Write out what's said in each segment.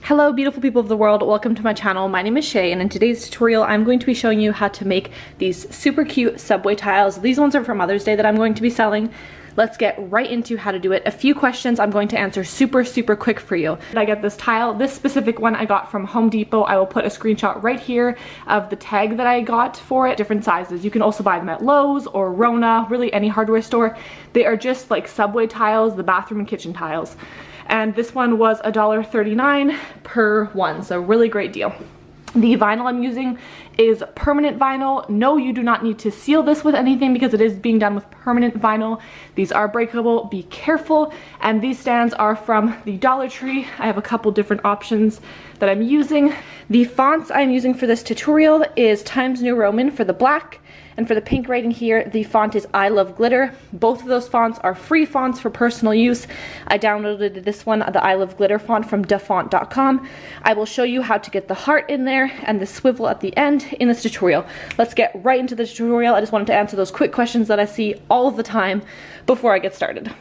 Hello beautiful people of the world, welcome to my channel. My name is Shea, and in today's tutorial I'm going to be showing you how to make these super cute subway tiles. These ones are for Mother's Day that I'm going to be selling. Let's get right into how to do it. A few questions I'm going to answer super quick for you. I get this tile, this specific one I got from Home Depot. I will put a screenshot right here of the tag that I got for it, different sizes. You can also buy them at Lowe's or Rona, really any hardware store. They are just like subway tiles, the bathroom and kitchen tiles. And this one was $1.39 per one, so really great deal. The vinyl I'm using is permanent vinyl. No, you do not need to seal this with anything because it is being done with permanent vinyl. These are breakable, be careful. And these stands are from the Dollar Tree. I have a couple different options that I'm using. The fonts I'm using for this tutorial is Times New Roman for the black. And for the pink writing here, the font is I Love Glitter. Both of those fonts are free fonts for personal use. I downloaded this one, the I Love Glitter font from dafont.com. I will show you how to get the heart in there and the swivel at the end in this tutorial. Let's get right into the tutorial. I just wanted to answer those quick questions that I see all of the time before I get started.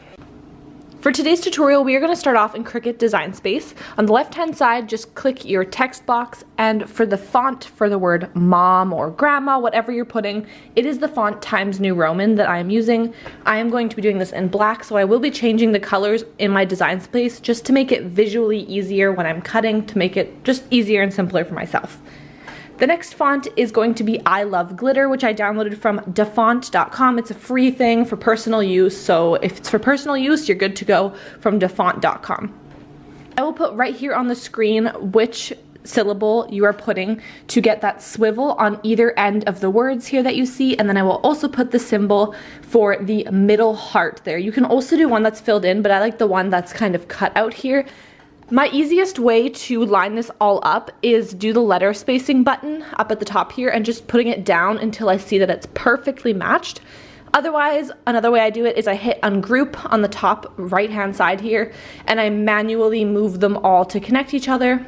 For today's tutorial, we are going to start off in Cricut Design Space. On the left-hand side, just click your text box, and for the font for the word mom or grandma, whatever you're putting, it is the font Times New Roman that I am using. I am going to be doing this in black, so I will be changing the colors in my design space just to make it visually easier when I'm cutting, to make it just easier and simpler for myself. The next font is going to be I Love Glitter, which I downloaded from dafont.com. It's a free thing for personal use, so if it's for personal use, you're good to go from dafont.com. I will put right here on the screen which syllable you are putting to get that swivel on either end of the words here that you see, and then I will also put the symbol for the middle heart there. You can also do one that's filled in, but I like the one that's kind of cut out here. My easiest way to line this all up is do the letter spacing button up at the top here and just putting it down until I see that it's perfectly matched. Otherwise, another way I do it is I hit ungroup on the top right hand side here and I manually move them all to connect each other.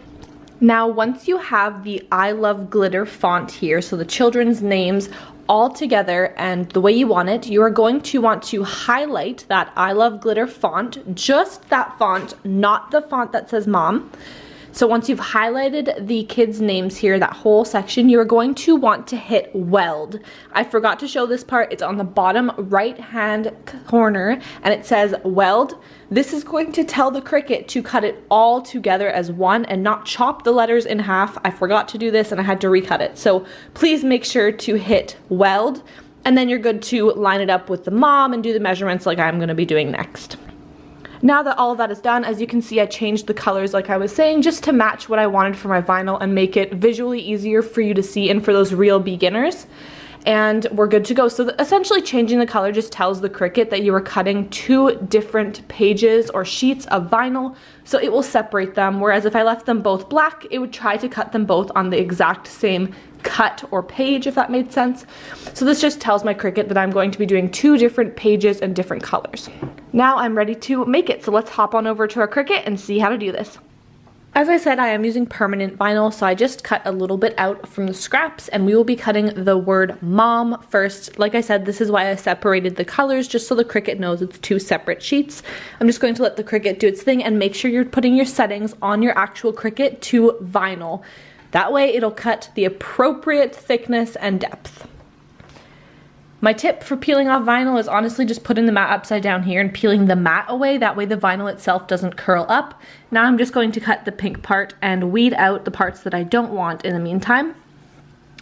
Now, once you have the I Love Glitter font here, so the children's names all together and the way you want it, you are going to want to highlight that I Love Glitter font, just that font, not the font that says mom. So once you've highlighted the kids' names here, that whole section, you are going to want to hit weld. I forgot to show this part. It's on the bottom right hand corner and it says weld. This is going to tell the Cricut to cut it all together as one and not chop the letters in half. I forgot to do this and I had to recut it. So please make sure to hit weld, and then you're good to line it up with the mom and do the measurements like I'm going to be doing next. Now that all of that is done, as you can see, I changed the colors like I was saying just to match what I wanted for my vinyl and make it visually easier for you to see and for those real beginners. And we're good to go. So essentially changing the color just tells the Cricut that you are cutting two different pages or sheets of vinyl, so it will separate them, whereas if I left them both black, it would try to cut them both on the exact same cut or page, if that made sense. So this just tells my Cricut that I'm going to be doing two different pages and different colors. Now I'm ready to make it, so let's hop on over to our Cricut and see how to do this. As I said, I am using permanent vinyl, so I just cut a little bit out from the scraps, and we will be cutting the word mom first. Like I said, this is why I separated the colors, just so the Cricut knows it's two separate sheets. I'm just going to let the Cricut do its thing and make sure you're putting your settings on your actual Cricut to vinyl. That way it'll cut the appropriate thickness and depth. My tip for peeling off vinyl is honestly just putting the mat upside down here and peeling the mat away. That way the vinyl itself doesn't curl up. Now I'm just going to cut the pink part and weed out the parts that I don't want in the meantime.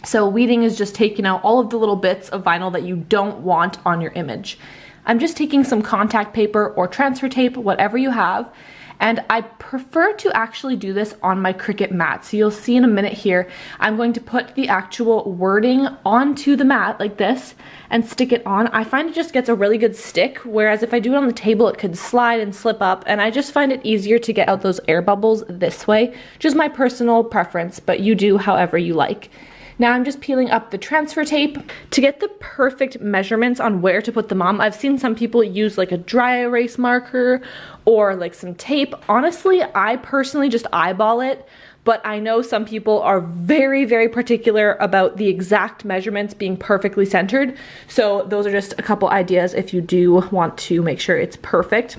So weeding is just taking out all of the little bits of vinyl that you don't want on your image. I'm just taking some contact paper or transfer tape, whatever you have, and I prefer to actually do this on my Cricut mat. So you'll see in a minute here, I'm going to put the actual wording onto the mat like this and stick it on. I find it just gets a really good stick, whereas if I do it on the table, it could slide and slip up, and I just find it easier to get out those air bubbles this way. Just my personal preference, but you do however you like. Now I'm just peeling up the transfer tape to get the perfect measurements on where to put the mom. I've seen some people use like a dry erase marker or like some tape. Honestly, I personally just eyeball it, but I know some people are very particular about the exact measurements being perfectly centered. So those are just a couple ideas if you do want to make sure it's perfect.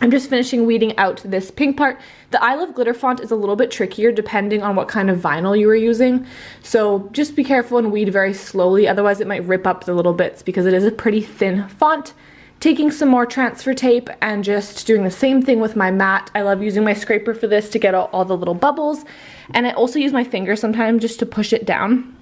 I'm just finishing weeding out this pink part. The I Love Glitter font is a little bit trickier depending on what kind of vinyl you are using. So just be careful and weed very slowly, otherwise it might rip up the little bits because it is a pretty thin font. Taking some more transfer tape and just doing the same thing with my mat. I love using my scraper for this to get all the little bubbles. And I also use my finger sometimes just to push it down.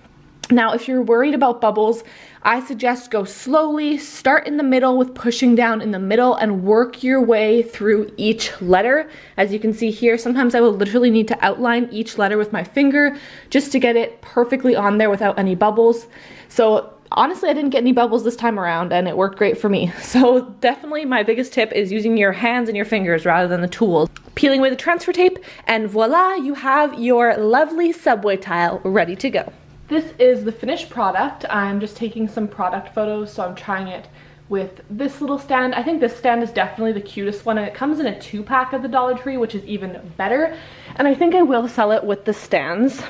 Now, if you're worried about bubbles, I suggest go slowly, start in the middle with pushing down in the middle and work your way through each letter. As you can see here, sometimes I will literally need to outline each letter with my finger just to get it perfectly on there without any bubbles. So honestly, I didn't get any bubbles this time around and it worked great for me. So definitely my biggest tip is using your hands and your fingers rather than the tools. Peeling away the transfer tape, and voila, you have your lovely subway tile ready to go. This is the finished product. I'm just taking some product photos, so I'm trying it with this little stand. I think this stand is definitely the cutest one, and it comes in a 2-pack at the Dollar Tree, which is even better. And I think I will sell it with the stands,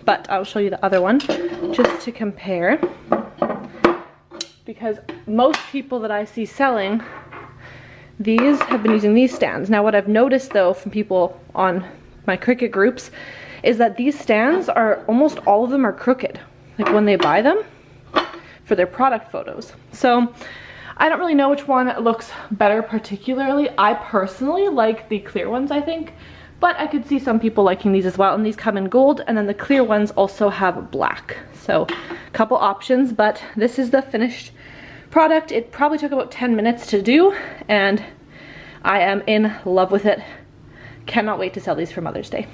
but I'll show you the other one just to compare. Because most people that I see selling these have been using these stands. Now what I've noticed though from people on my Cricut groups is that these stands are, almost all of them are crooked, like when they buy them for their product photos. So I don't really know which one looks better particularly. I personally like the clear ones, I think, but I could see some people liking these as well, and these come in gold, and then the clear ones also have black. So a couple options, but this is the finished product. It probably took about 10 minutes to do, and I am in love with it. Cannot wait to sell these for Mother's Day.